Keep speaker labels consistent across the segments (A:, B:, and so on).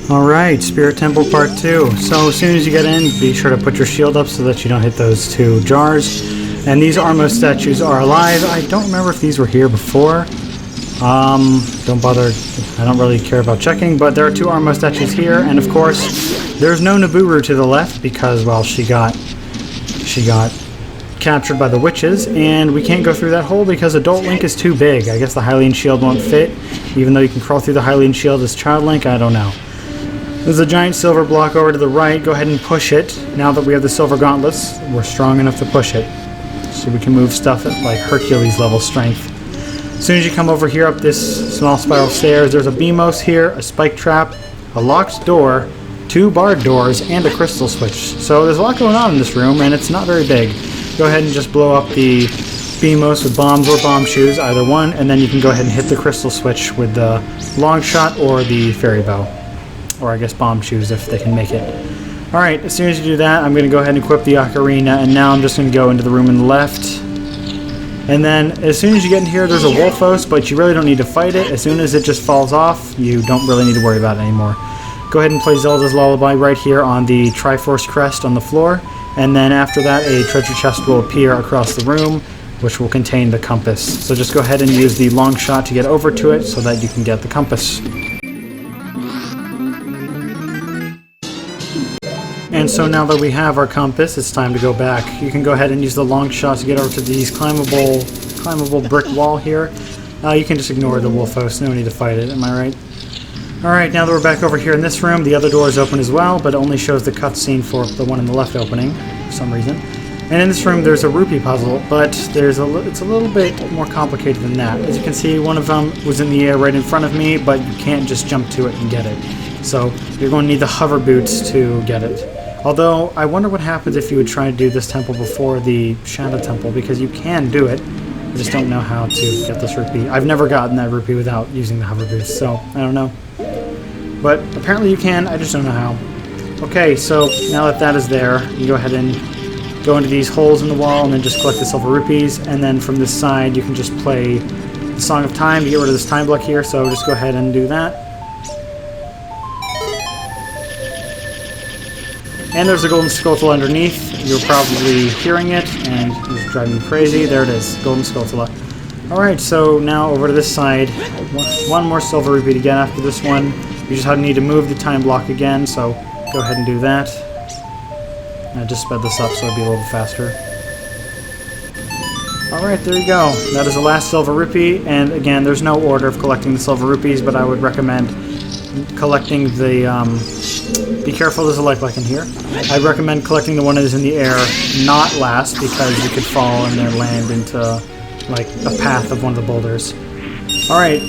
A: Alright, Spirit Temple Part 2. So as soon as you get in, be sure to put your shield up so that you don't hit those two jars. And these Armo statues are alive. I don't remember if these were here before. Don't bother, I don't really care about checking, but there are two Armo statues here, and of course, there's no Nabooru to the left because, well, she got captured by the witches, and we can't go through that hole because Adult Link is too big. I guess the Hylian shield won't fit, even though you can crawl through the Hylian shield as Child Link, I don't know. There's a giant silver block over to the right. Go ahead and push it. Now that we have the silver gauntlets, we're strong enough to push it. So we can move stuff at like Hercules level strength. As soon as you come over here up this small spiral stairs, there's a Beamos here, a spike trap, a locked door, two barred doors, and a crystal switch. So there's a lot going on in this room, and it's not very big. Go ahead and just blow up the Beamos with bombs or bomb shoes, either one, and then you can go ahead and hit the crystal switch with the long shot or the fairy bow. Or I guess bomb shoes if they can make it. Alright, as soon as you do that, I'm going to go ahead and equip the Ocarina, and now I'm just going to go into the room on the left. And then, as soon as you get in here, there's a Wolfos, but you really don't need to fight it. As soon as it just falls off, you don't really need to worry about it anymore. Go ahead and play Zelda's Lullaby right here on the Triforce crest on the floor, and then after that, a treasure chest will appear across the room, which will contain the compass. So just go ahead and use the long shot to get over to it so that you can get the compass. And so now that we have our compass, it's time to go back. You can go ahead and use the long shot to get over to these climbable brick wall here. You can just ignore the Wolfos, no need to fight it, am I right? Alright, now that we're back over here in this room, the other door is open as well, but it only shows the cutscene for the one in the left opening, for some reason. And in this room there's a rupee puzzle, but it's a little bit more complicated than that. As you can see, one of them was in the air right in front of me, but you can't just jump to it and get it. So you're going to need the hover boots to get it. Although, I wonder what happens if you would try to do this temple before the Shadow Temple, because you can do it. I just don't know how to get this rupee. I've never gotten that rupee without using the hover boots, so I don't know. But apparently you can, I just don't know how. Okay, so now that that is there, you go ahead and go into these holes in the wall and then just collect the silver rupees, and then from this side you can just play the Song of Time to get rid of this time block here, so just go ahead and do that. And there's a Golden Skulltula underneath. You're probably hearing it, and it's driving me crazy. There it is, Golden Skulltula. Alright, so now over to this side. One more silver rupee to get after this one. You just need to move the time block again, so go ahead and do that. I just sped this up so it'll be a little bit faster. Alright, there you go. That is the last silver rupee, and again, there's no order of collecting the silver rupees, but I would recommend collecting the... Be careful, there's a light in here. I'd recommend collecting the one that is in the air, not last, because you could fall and then land into, like, a path of one of the boulders. Alright,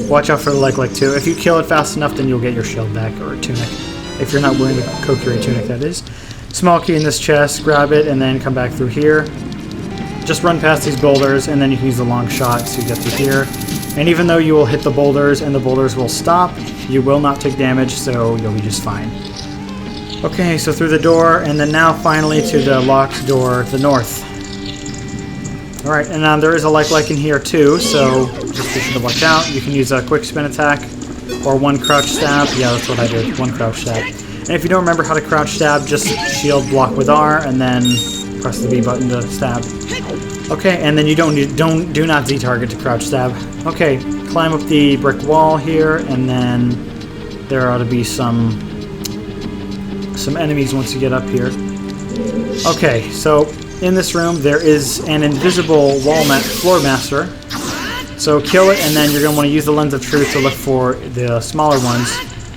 A: watch out for the like too. If you kill it fast enough, then you'll get your shield back, or a tunic. If you're not wearing the Kokiri tunic, that is. Small key in this chest, grab it, and then come back through here. Just run past these boulders, and then you can use the long shot to get through here. And even though you will hit the boulders, and the boulders will stop, you will not take damage, so you'll be just fine. Okay, so through the door, and then now finally to the locked door to the north. Alright, and there is a like in here too, so just be sure to watch out. You can use a quick spin attack, or one crouch stab. Yeah, that's what I did, one crouch stab. And if you don't remember how to crouch stab, just shield block with R, and then press the B button to stab. Okay, and then you do not Z target to crouch stab. Okay, climb up the brick wall here, and then there ought to be some enemies once you get up here. Okay, so in this room there is an invisible floor master. So kill it, and then you're going to want to use the Lens of Truth to look for the smaller ones.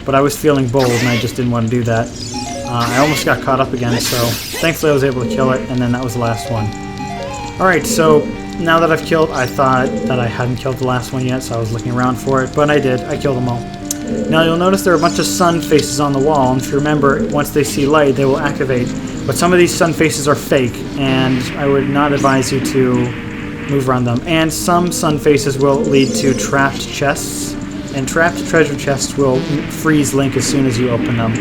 A: But I was feeling bold, and I just didn't want to do that. I almost got caught up again, so thankfully I was able to kill it, and then that was the last one. Alright, so now that I've killed, I thought that I hadn't killed the last one yet, so I was looking around for it, but I did. I killed them all. Now you'll notice there are a bunch of sun faces on the wall, and if you remember, once they see light, they will activate. But some of these sun faces are fake, and I would not advise you to move around them. And some sun faces will lead to trapped chests, and trapped treasure chests will freeze Link as soon as you open them.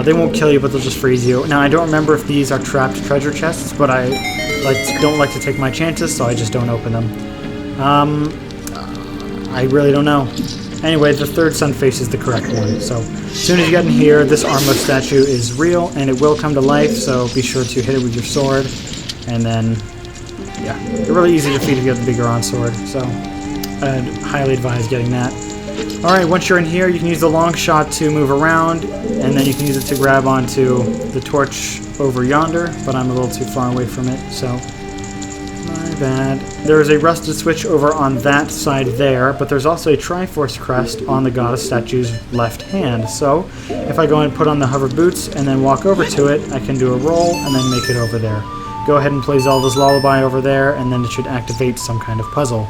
A: They won't kill you, but they'll just freeze you. Now, I don't remember if these are trapped treasure chests, but I don't like to take my chances, so I just don't open them. I really don't know. Anyway, the third sun face is the correct one, so As soon as you get in here, this Armo statue is real, and it will come to life, so be sure to hit it with your sword. And then, yeah, they're really easy to defeat if you have the bigger on sword, so I'd highly advise getting that. Alright, once you're in here, you can use the long shot to move around, and then you can use it to grab onto the torch over yonder, but I'm a little too far away from it, so my bad. There is a rusted switch over on that side there, but there's also a Triforce crest on the goddess statue's left hand, so if I go and put on the hover boots and then walk over to it, I can do a roll and then make it over there. Go ahead and play Zelda's Lullaby over there, and then it should activate some kind of puzzle.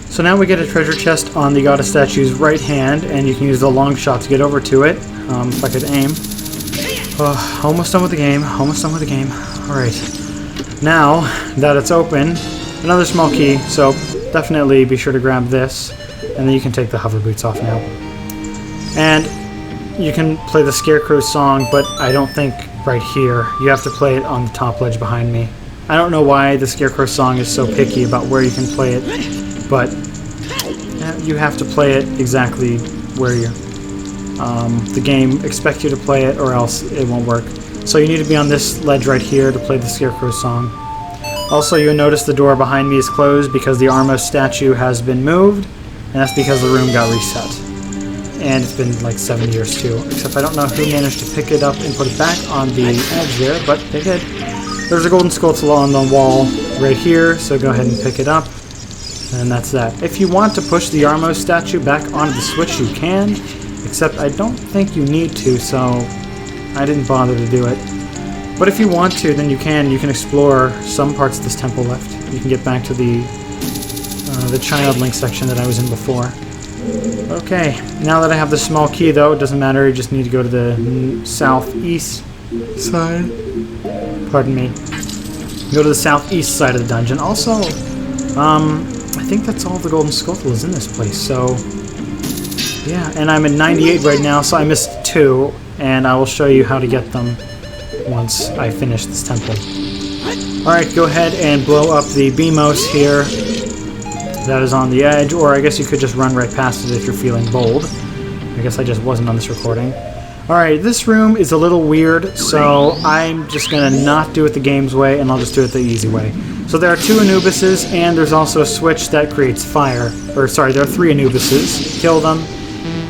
A: So now we get a treasure chest on the goddess statue's right hand, and you can use the long shot to get over to it. If I could aim. Oh, almost done with the game. Almost done with the game. Alright. Now that it's open, another small key, so definitely be sure to grab this, and then you can take the hover boots off now. And you can play the Scarecrow song, but I don't think right here. You have to play it on the top ledge behind me. I don't know why the Scarecrow song is so picky about where you can play it, but you have to play it exactly where the game expects you to play it, or else it won't work. So you need to be on this ledge right here to play the Scarecrow song. Also, you'll notice the door behind me is closed because the Armo statue has been moved, and that's because the room got reset. And it's been like 7 years too, except I don't know who managed to pick it up and put it back on the edge there, but they did. There's a Golden Skulltula on the wall right here, so go ahead and pick it up. And that's that. If you want to push the Armo statue back onto the switch, you can, except I don't think you need to, so I didn't bother to do it. But if you want to, then you can explore some parts of this temple left. You can get back to the Child Link section that I was in before. Okay, now that I have the small key though, it doesn't matter, you just need to go to the southeast side. Pardon me. Go to the southeast side of the dungeon. Also, I think that's all the Golden Skulltulas in this place, so yeah, and I'm at 98 right now, so I missed 2, and I will show you how to get them once I finish this temple. Alright, go ahead and blow up the Beamos here. That is on the edge, or I guess you could just run right past it if you're feeling bold. I guess I just wasn't on this recording. Alright, this room is a little weird, so I'm just going to not do it the game's way, and I'll just do it the easy way. So there are 2 Anubises, and there's also a switch that creates fire. Or, sorry, there are 3 Anubises. Kill them.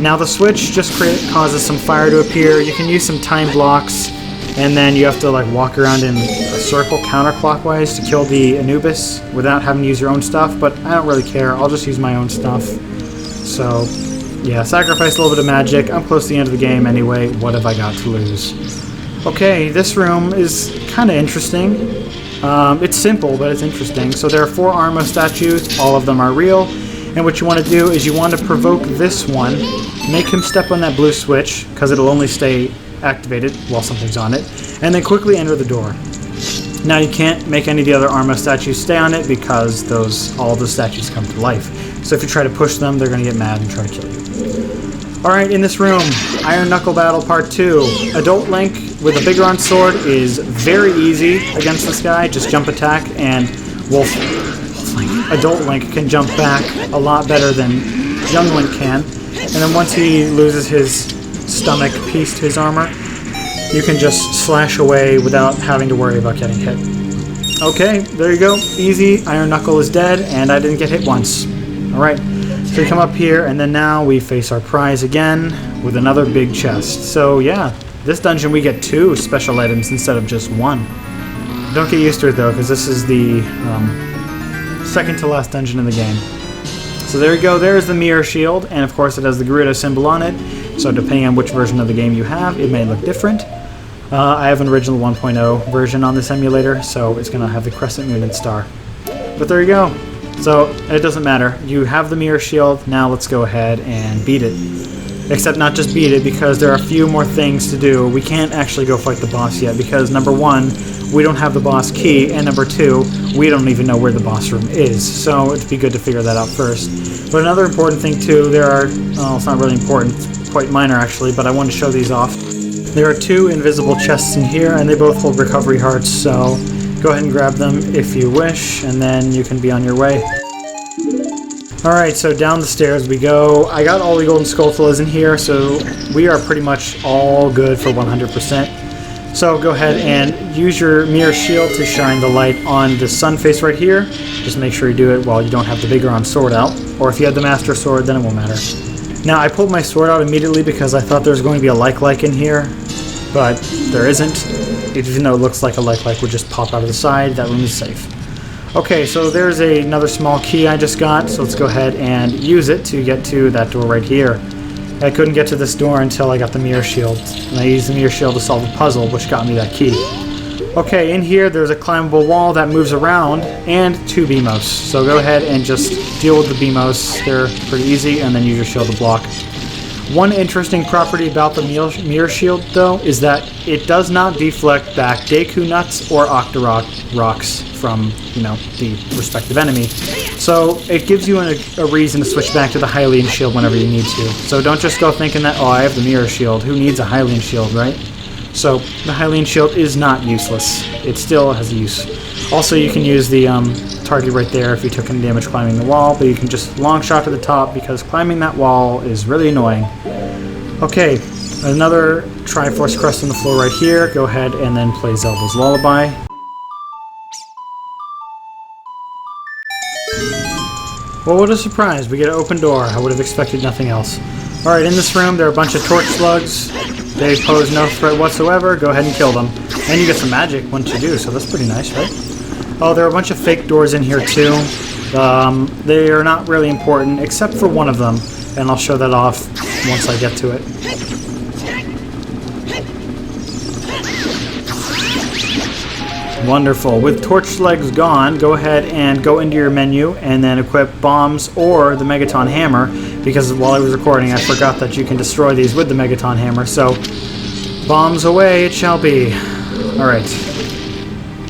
A: Now the switch just causes some fire to appear. You can use some time blocks, and then you have to like walk around in a circle counterclockwise to kill the Anubis without having to use your own stuff, but I don't really care. I'll just use my own stuff. So, yeah, sacrifice a little bit of magic. I'm close to the end of the game anyway. What have I got to lose? Okay, this room is kind of interesting. It's simple, but it's interesting. So there are 4 Armo statues. All of them are real. And what you want to do is you want to provoke this one. Make him step on that blue switch, because it'll only stay activated while something's on it. And then quickly enter the door. Now you can't make any of the other Armo statues stay on it because all the statues come to life. So if you try to push them, they're going to get mad and try to kill you. Alright, in this room, Iron Knuckle Battle Part 2. Adult Link with a bigger on sword is very easy against this guy. Just jump attack, and Adult Link can jump back a lot better than Young Link can. And then once he loses his stomach piece to his armor, you can just slash away without having to worry about getting hit. Okay, there you go. Easy. Iron Knuckle is dead, and I didn't get hit once. Alright, so we come up here, and then now we face our prize again with another big chest. So yeah, this dungeon we get 2 special items instead of just 1. Don't get used to it though, because this is the second to last dungeon in the game. So there you go, there's the mirror shield, and of course it has the Gerudo symbol on it, so depending on which version of the game you have, it may look different. I have an original 1.0 version on this emulator, so it's going to have the crescent moon and star. But there you go. So it doesn't matter. You have the mirror shield, now let's go ahead and beat it. Except not just beat it, because there are a few more things to do. We can't actually go fight the boss yet, because number 1, we don't have the boss key, and number 2, we don't even know where the boss room is. So it'd be good to figure that out first. But another important thing too, there are, well, it's not really important, it's quite minor actually, but I want to show these off. There are 2 invisible chests in here, and they both hold recovery hearts, so go ahead and grab them if you wish, and then you can be on your way. Alright, so down the stairs we go. I got all the Golden Skulltulas in here, so we are pretty much all good for 100%. So go ahead and use your mirror shield to shine the light on the sun face right here. Just make sure you do it while you don't have the Biggoron sword out. Or if you have the Master Sword, then it won't matter. Now, I pulled my sword out immediately because I thought there was going to be a like in here, but there isn't. Even though it looks like a like would just pop out of the side, that room is safe. Okay, so there's another small key I just got, so let's go ahead and use it to get to that door right here. I couldn't get to this door until I got the mirror shield, and I used the mirror shield to solve the puzzle, which got me that key. Okay, in here there's a climbable wall that moves around, and 2 BMOs. So go ahead and just deal with the BMOs. They're pretty easy, and then use your shield to block. One interesting property about the mirror shield, though, is that it does not deflect back Deku Nuts or Octorok rocks from, you know, the respective enemy. So it gives you a reason to switch back to the Hylian shield whenever you need to. So don't just go thinking that, oh, I have the mirror shield. Who needs a Hylian shield, right? So the Hylian shield is not useless. It still has a use. Also, you can use the target right there if you took any damage climbing the wall, but you can just long shot to the top because climbing that wall is really annoying. Okay, another Triforce crest on the floor right here. Go ahead and then play Zelda's Lullaby. Well, what a surprise. We get an open door. I would have expected nothing else. Alright, in this room there are a bunch of torch slugs. They pose no threat whatsoever. Go ahead and kill them. And you get some magic once you do, so that's pretty nice, right? Oh, there are a bunch of fake doors in here too. They are not really important, except for one of them. And I'll show that off once I get to it. Wonderful. With torch legs gone, go ahead and go into your menu and then equip bombs or the Megaton Hammer, because while I was recording I forgot that you can destroy these with the Megaton Hammer, so bombs away it shall be. Alright.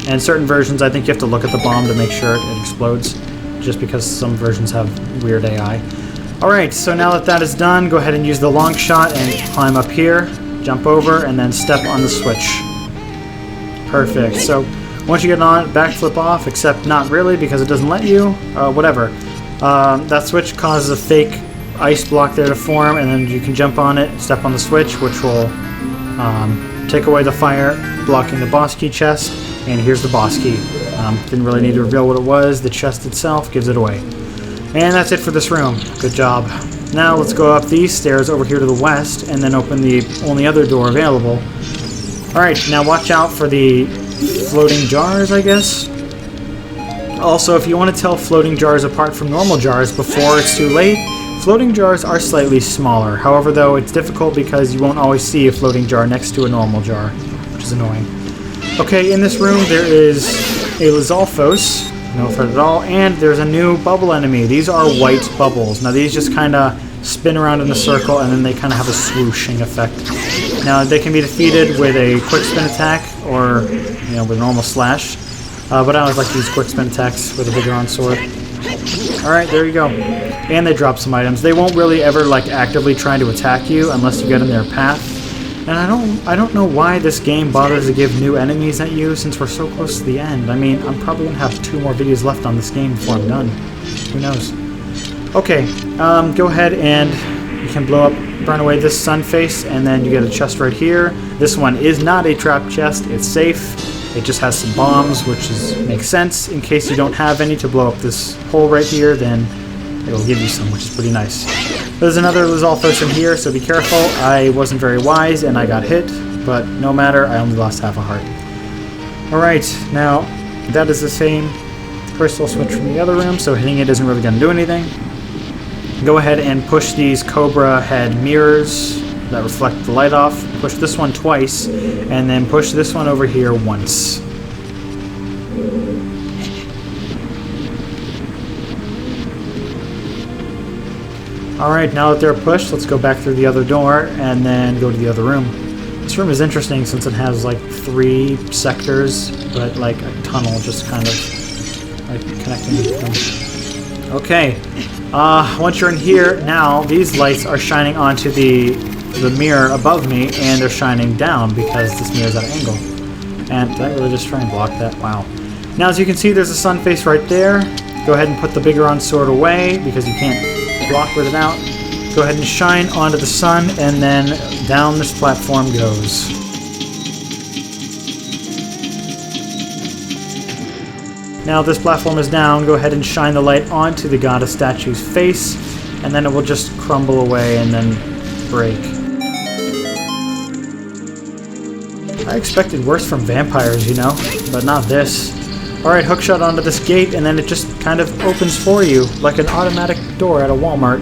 A: And certain versions I think you have to look at the bomb to make sure it explodes, just because some versions have weird AI. Alright, so now that that is done, go ahead and use the long shot and climb up here, jump over, and then step on the switch. Perfect. So once you get on it, backflip off, except not really because it doesn't let you. Whatever. That switch causes a fake ice block there to form, and then you can jump on it, step on the switch, which will take away the fire, blocking the boss key chest. And here's the boss key. Didn't really need to reveal what it was. The chest itself gives it away. And that's it for this room. Good job. Now let's go up these stairs over here to the west, and then open the only other door available. Alright, now watch out for the floating jars, I guess. Also, if you want to tell floating jars apart from normal jars before it's too late, floating jars are slightly smaller. However, though, it's difficult because you won't always see a floating jar next to a normal jar, which is annoying. Okay, in this room there is a Lizalfos, no threat at all, and there's a new bubble enemy. These are white bubbles. Now these just kind of spin around in a circle and then they kind of have a swooshing effect. Now they can be defeated with a quick spin attack or, you know, with a normal slash. But I always like to use quick spin attacks with a Biggoron sword. Alright, there you go. And they drop some items. They won't really ever like actively try to attack you unless you get in their path. And I don't know why this game bothers to give new enemies at you since we're so close to the end. I mean, I'm probably going to have 2 more videos left on this game before I'm done. Who knows? Okay, go ahead and you can blow up, burn away this sun face, and then you get a chest right here. This one is not a trap chest. It's safe. It just has some bombs, which makes sense. In case you don't have any to blow up this hole right here, then it'll give you some, which is pretty nice. There's another Lizalfos in here, so be careful. I wasn't very wise and I got hit, but no matter, I only lost half a heart. Alright, now that is the same crystal switch from the other room, so hitting it isn't really going to do anything. Go ahead and push these Cobra head mirrors that reflect the light off. Push this one twice, and then push this one over here once. Alright, now that they're pushed, let's go back through the other door and then go to the other room. This room is interesting since it has like 3 sectors, but like a tunnel just kind of like connecting them. Okay, once you're in here, now these lights are shining onto the mirror above me, and they're shining down because this mirror is at an angle. And did I really just try and block that? Wow. Now as you can see, there's a sun face right there. Go ahead and put the Biggoron sword away because you can't block with it out. Go ahead and shine onto the sun, and then down this platform goes. Now this platform is down, go ahead and shine the light onto the goddess statue's face, and then it will just crumble away and then break. I expected worse from vampires, you know, but not this. Alright, hookshot onto this gate, and then it just kind of opens for you, like an automatic door at a Walmart.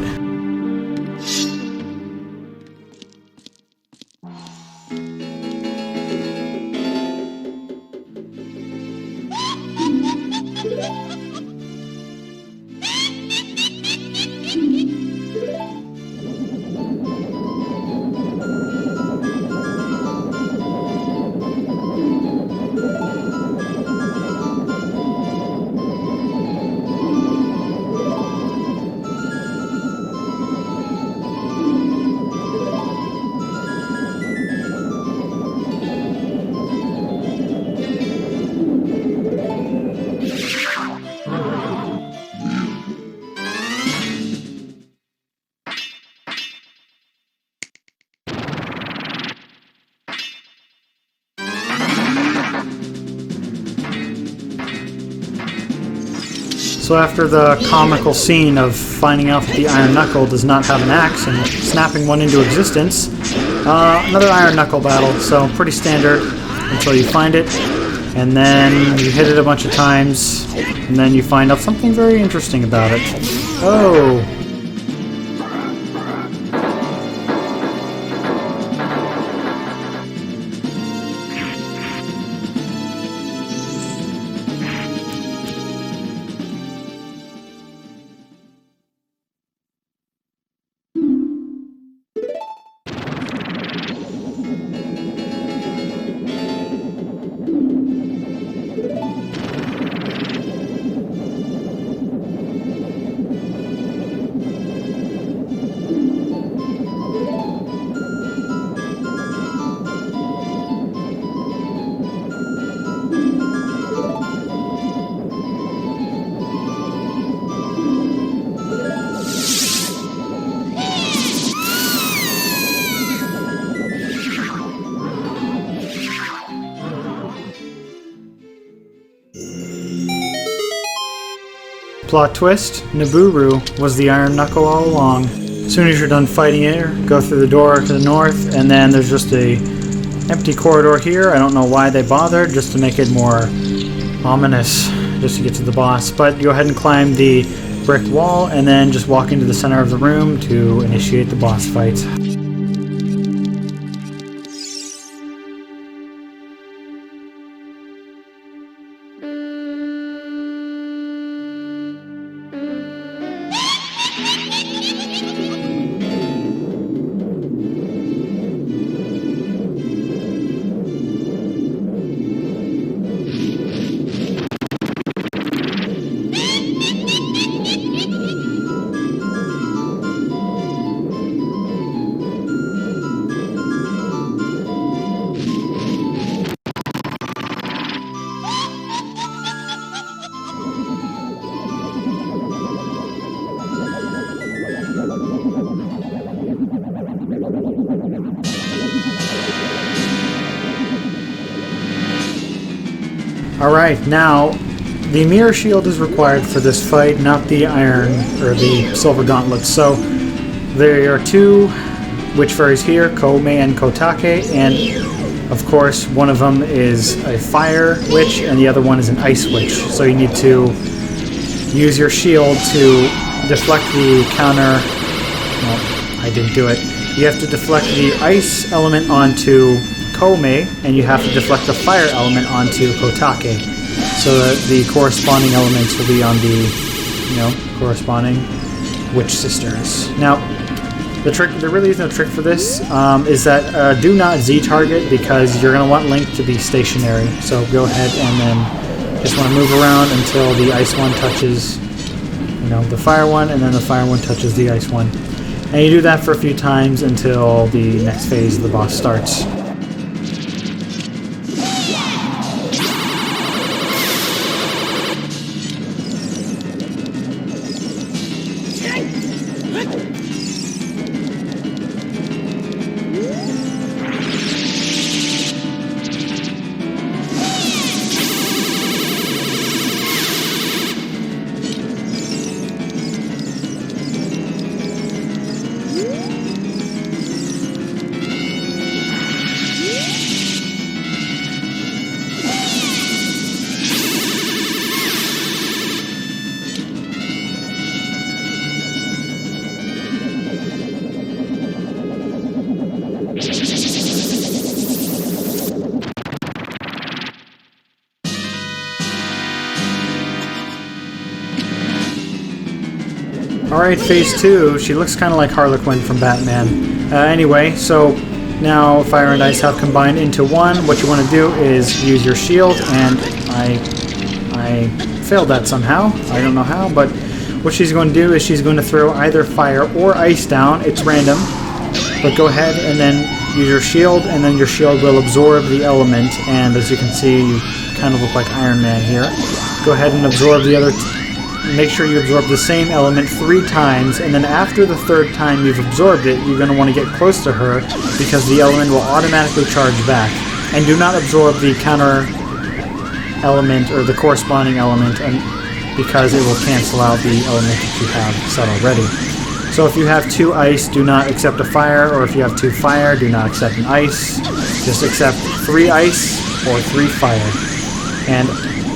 A: So after the comical scene of finding out that the Iron Knuckle does not have an axe and snapping one into existence, another Iron Knuckle battle, so pretty standard until you find it, and then you hit it a bunch of times, and then you find out something very interesting about it. Oh! Plot twist, Nibiru was the Iron Knuckle all along. As soon as you're done fighting it, go through the door to the north, and then there's just a empty corridor here. I don't know why they bothered, just to make it more ominous, just to get to the boss. But go ahead and climb the brick wall, and then just walk into the center of the room to initiate the boss fight. Alright, now the mirror shield is required for this fight, not the iron or the silver gauntlets. So there are two witch fairies here, Kome and Kotake, and of course one of them is a fire witch and the other one is an ice witch. So you need to use your shield to deflect the counter. Well, I didn't do it. You have to deflect the ice element onto Kome, and you have to deflect the fire element onto Kotake, so that the corresponding elements will be on the, corresponding witch sisters. Now, the trick, there really is no trick for this, is that do not Z-target, because you're going to want Link to be stationary. So go ahead and then just want to move around until the ice one touches, the fire one, and then the fire one touches the ice one. And you do that for a few times until the next phase of the boss starts. Alright, phase 2. She looks kind of like Harley Quinn from Batman. Anyway, so now fire and ice have combined into one. What you want to do is use your shield, and I failed that somehow. I don't know how, but what she's going to do is she's going to throw either fire or ice down. It's random, but go ahead and then use your shield, and then your shield will absorb the element, and as you can see, you kind of look like Iron Man here. Go ahead and absorb the other... Make sure you absorb the same element 3 times, and then after the 3rd time you've absorbed it, you're going to want to get close to her because the element will automatically charge back. And do not absorb the counter element or the corresponding element, and because it will cancel out the element that you have set already. So if you have 2 ice, do not accept a fire, or if you have 2 fire, do not accept an ice. Just accept 3 ice or 3 fire. And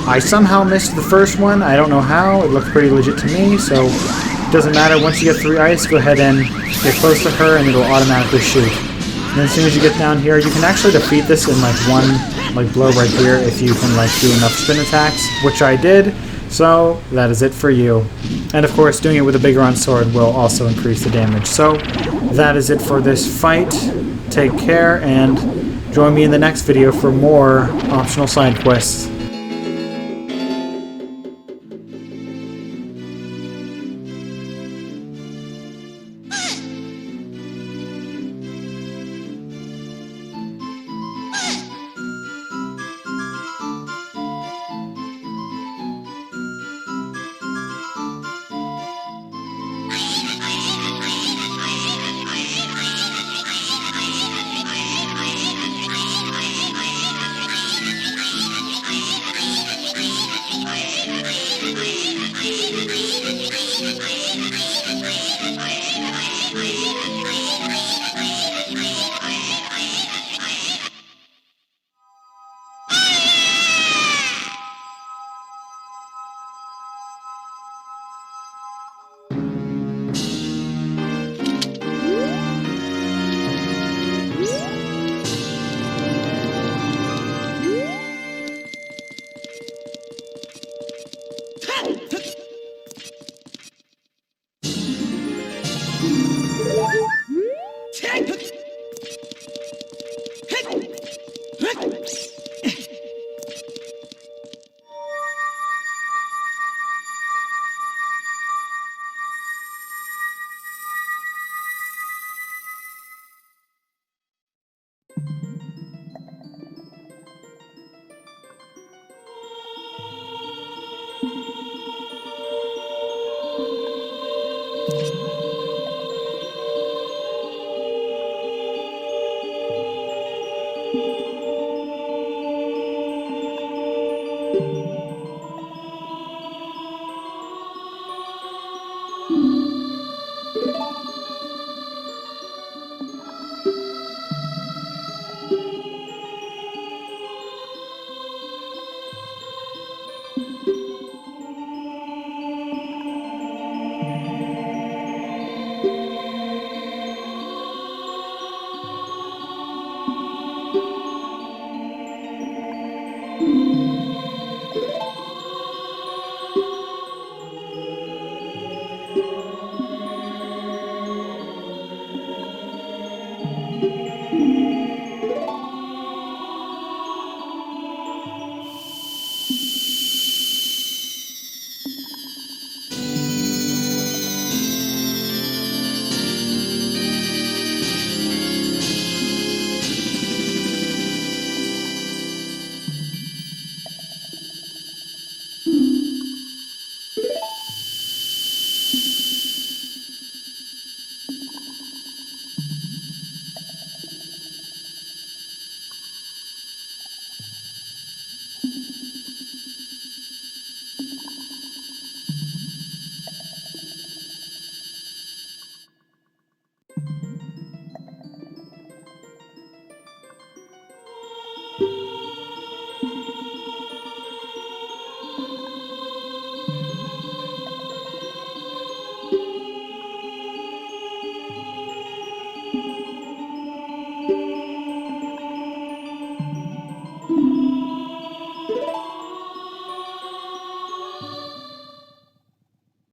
A: I somehow missed the first one. I don't know how. It looked pretty legit to me, so it doesn't matter. Once you get 3 ice, go ahead and get close to her, and it'll automatically shoot. And then as soon as you get down here, you can actually defeat this in like one blow right here if you can like do enough spin attacks, which I did. So that is it for you. And of course, doing it with a Biggoron sword will also increase the damage. So that is it for this fight. Take care, and join me in the next video for more optional side quests.